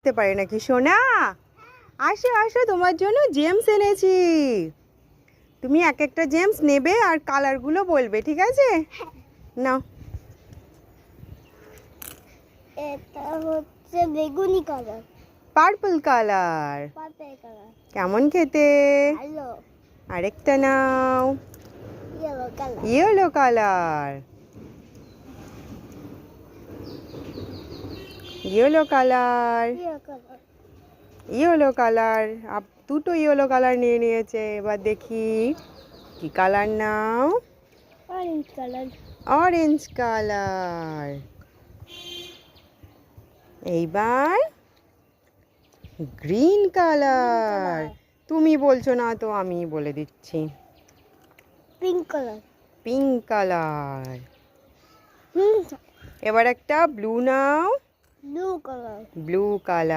করতে পারে নাকি সোনা? আসো আসো, তোমার জন্য জেমস এনেছি। তুমি এক একটা জেমস নেবে আর কালারগুলো বলবে, ঠিক আছে? নাও। এটা হচ্ছে বেগুনি colour, purple colour. Purple colour, কেমন খেতে? ভালো। আরেকটা নাও। Yellow colour, yellow colour. Yellow colour. Yellow colour, yellow colour. দুটো ইয়েলো কালার নিয়ে নিয়েছে। এবার দেখি কি কালার নাও। Orange colour, orange colour. এইবার গ্রিন কালার। তুমি বলছো না তো, আমি বলে দিচ্ছি। Pink colour, pink colour. হুম, এবার একটা ব্লু নাও। Blue colour. Blue colour.